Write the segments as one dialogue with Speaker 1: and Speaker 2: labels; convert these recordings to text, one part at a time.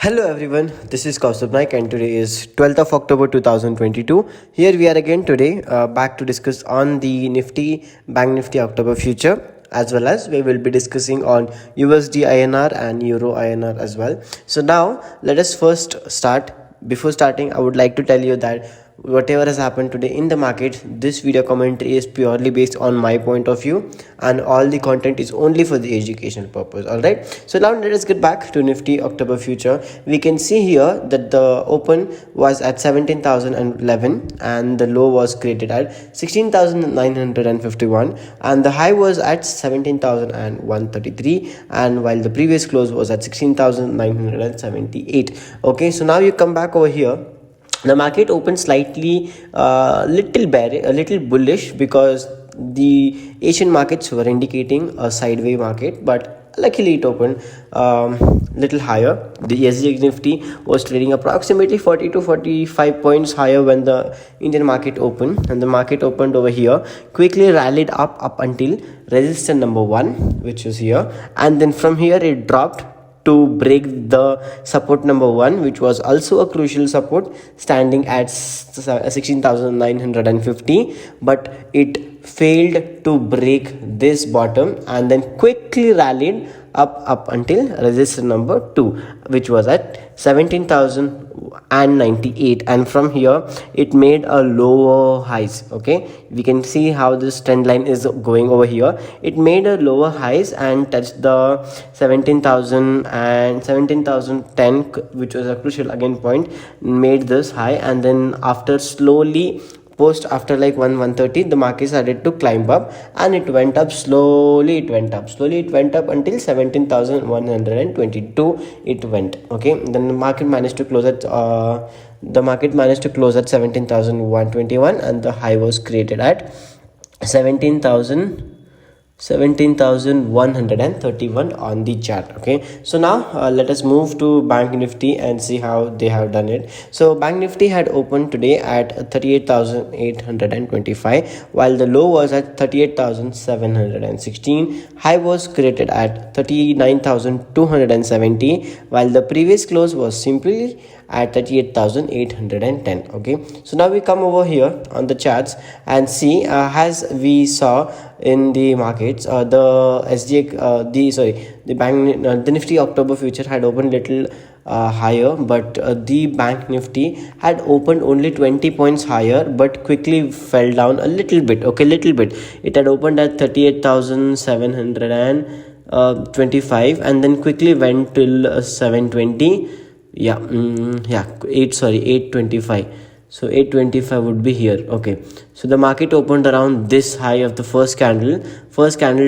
Speaker 1: Hello everyone, this is Kaustubh Naik and today is 12th of October 2022. Here we are again today back to discuss on the Nifty, Bank Nifty October future, as well as we will be discussing on USD INR and Euro INR as well. So now let us first start. Before starting, I would like to tell you that whatever has happened today in the market, this video commentary is purely based on my point of view and all the content is only for the education purpose. All right, so now let us get back to Nifty October future. We can see here that the open was at 17,011 and the low was created at 16,951 and the high was at 17,133, and while the previous close was at 16,978. okay, so now you come back over here. The market opened slightly little bullish because the Asian markets were indicating a sideways market, but luckily it opened little higher. The USD Nifty was trading approximately 40 to 45 points higher when the Indian market opened, and the market opened over here, quickly rallied up until resistance number 1, which was here, and then from here it dropped to break the support number 1, which was also a crucial support, standing at 16,950, but it failed to break this bottom and then quickly rallied up until resistance number 2, which was at 17,098, and from here it made a lower highs. Okay, we can see how this trend line is going over here. It made a lower highs and touched the 17,000 and 17,010, which was a crucial again point, made this high, and then after slowly after like 130, the market started to climb up and it went up slowly. It went up until 17,122 it went. Okay, then the market managed to close at 17,121 and the high was created at 17,131 on the chart. Okay, so now let us move to Bank Nifty and see how they have done it. So Bank Nifty had opened today at 38,825, while the low was at 38,716. High was created at 39,270, while the previous close was simply at 38,810. okay, so now we come over here on the charts and see, as we saw in the markets, the the Nifty October future had opened little higher, but the Bank Nifty had opened only 20 points higher but quickly fell down a little bit. Okay, little bit. It had opened at 38,725 and then quickly went till 720. 825. So 825 would be here. Okay, so the market opened around this high of the first candle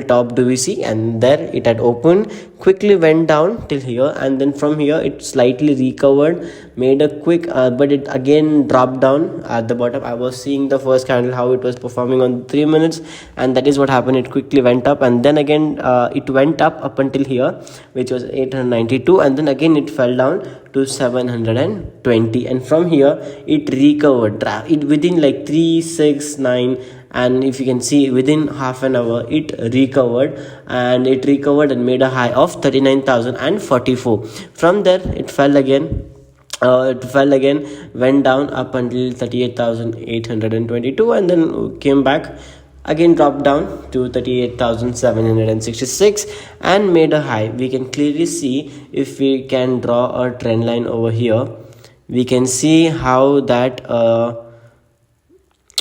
Speaker 1: top, do we see, and there it had opened, quickly went down till here, and then from here it slightly recovered, made a quick but it again dropped down at the bottom. I was seeing the first candle how it was performing on 3 minutes, and that is what happened. It quickly went up and then again it went up until here, which was 892, and then again it fell down to 720, and from here it recovered within like 3, 6, 9, and if you can see within half an hour it recovered and made a high of 39,044. From there it fell again, went down up until 38,822, and then came back again, dropped down to 38,766 and made a high. We can clearly see, if we can draw a trend line over here, we can see how that a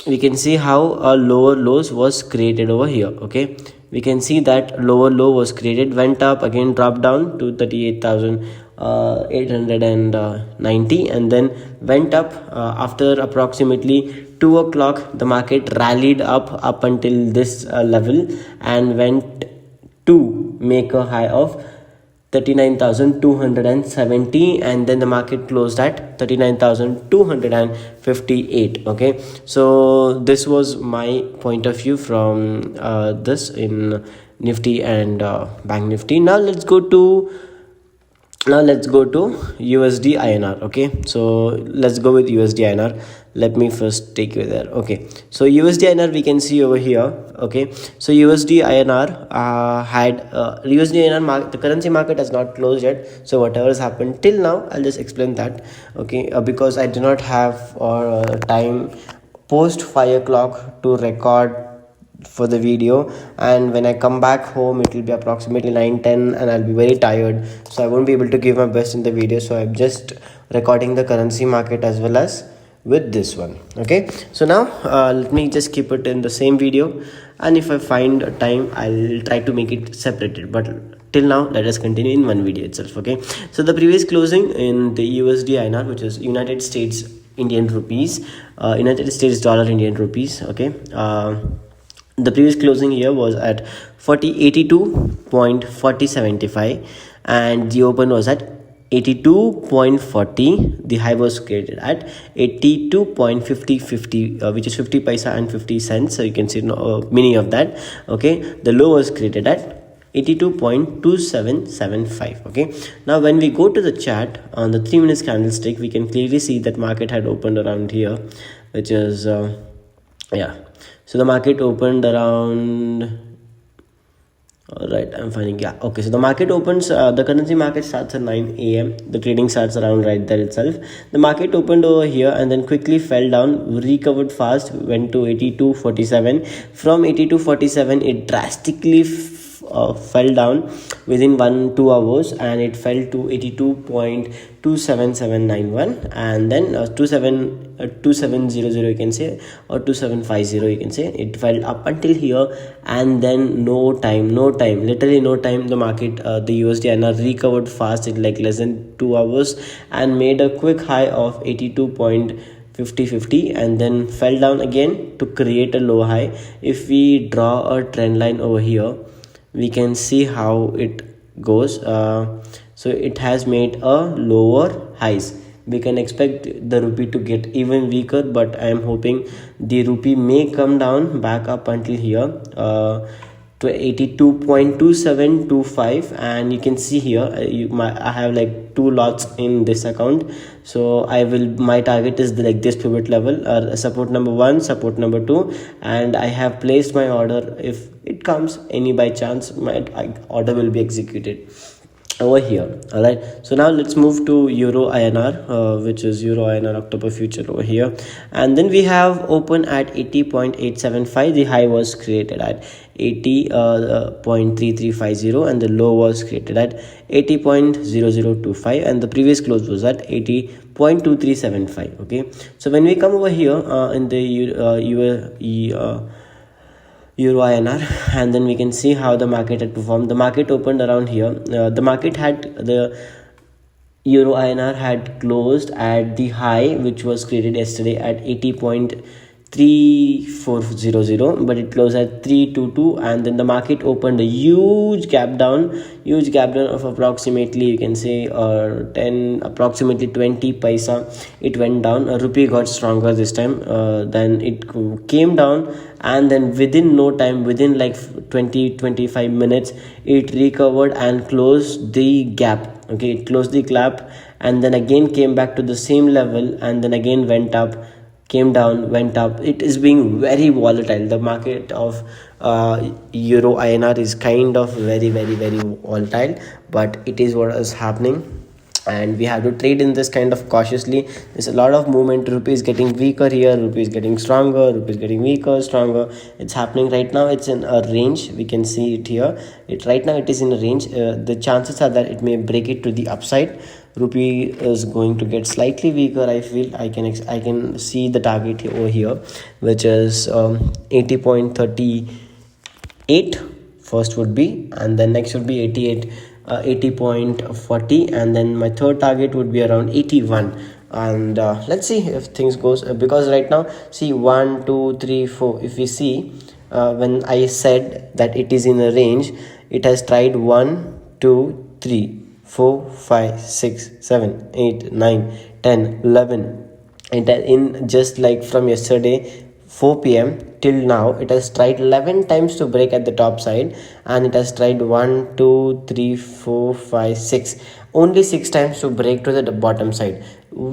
Speaker 1: lower lows was created over here. Okay, we can see that lower low was created, went up, again dropped down to 38,890 and then went up. After approximately 2 o'clock, the market rallied up until this level and went to make a high of 39,270, and then the market closed at 39,258. okay, so this was my point of view from this in Nifty and Bank Nifty. Now let's go to USD INR. okay, so let's go with USD INR. let me first take you there. Okay, so USDINR we can see over here. Okay, so USDINR had USDINR the currency market has not closed yet, so whatever has happened till now, I'll just explain that. Okay, because I do not have time post 5 o'clock to record for the video, and when I come back home it will be approximately 9:10 and I'll be very tired, so I won't be able to give my best in the video. So I'm just recording the currency market as well as with this one. Okay, so now let me just keep it in the same video, and if I find time I'll try to make it separated, but till now let us continue in one video itself. Okay, so the previous closing in the USDINR, which is United States Indian rupees, United States dollar Indian rupees. Okay, the previous closing here was at 4082.4075 and the open was at 82.40. the high was created at 82.50, which is 50 paisa and 50 cents, so you can see meaning of that. Okay, the low was created at 82.2775. okay, now when we go to the chart on the 3 minutes candlestick, we can clearly see that market had opened around here, which is yeah, so the market opened around, all right, I'm finding, yeah, okay, so the market opens, the currency market starts at 9 a.m. the trading starts around right there itself. The market opened over here and then quickly fell down, recovered fast, went to 82.47. from 82.47 it drastically fell down within 1-2 hours, and it fell to 82.27791, and then 2700 you can say, or 2750 you can say. It fell up until here, and then literally no time, the market, the USDINR recovered fast in like less than 2 hours and made a quick high of 82.50, and then fell down again to create a low high. If we draw a trend line over here, we can see how it goes. So it has made a lower highs. We can expect the rupee to get even weaker, but I am hoping the rupee may come down back up until here, to 82.2725, and you can see here I have like 2 lots in this account, so my target is like this pivot level, support number 1, support number 2, and I have placed my order. If it comes any by chance, my order will be executed over here. All right, so now let's move to Euro INR, which is Euro INR October future over here, and then we have open at 80.875. the high was created at 80.3350 and the low was created at 80.0025, and the previous close was at 80.2375. okay, so when we come over here in the Euro INR, and then we can see how the market had performed. The market opened around here. The Euro INR had closed at the high, which was created yesterday at 80.3400, but it closed at 322, and then the market opened a huge gap down of approximately, you can say, approximately 20 paisa. It went down. Rupee got stronger this time. Then it came down, and then within no time, within like 20-25 minutes, it recovered and closed the gap. Okay, it closed the gap and then again came back to the same level, and then again went up, came down, went up. It is being very volatile. The market of Euro INR is kind of very volatile, but it is what is happening, and we have to trade in this kind of cautiously. There's a lot of movement. Rupee is getting weaker here, rupee is getting stronger, rupee is getting weaker, stronger. It's happening right now. It's in a range. We can see it here. Right now it is in a range. The chances are that it may break it to the upside. Rupee is going to get slightly weaker. I feel I can see the target over here, which is 80.38 first would be, and then next would be 80.40, and then my third target would be around 81. And let's see if things goes, because right now, see, 1 2 3 4, if we see, when I said that it is in a range, it has tried 1 2 3 4 5 6 7 8 9 10 11, and in just like from yesterday 4 p.m. till now, it has tried 11 times to break at the top side, and it has tried 1 2 3 4 5 6. only 6 times to break to the bottom side.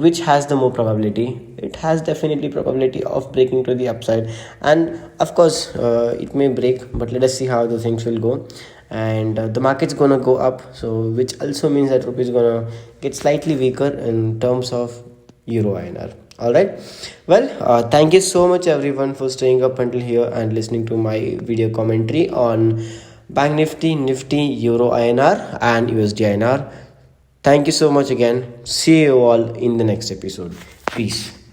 Speaker 1: Which has the more probability? It has definitely probability of breaking to the upside, and of course it may break, but let us see how the things will go. And the market's gonna go up, so which also means that rupee is gonna get slightly weaker in terms of euro INR. All right, well, thank you so much everyone for staying up until here and listening to my video commentary on bank nifty, euro INR and USD INR. Thank you so much again. See you all in the next episode. Peace.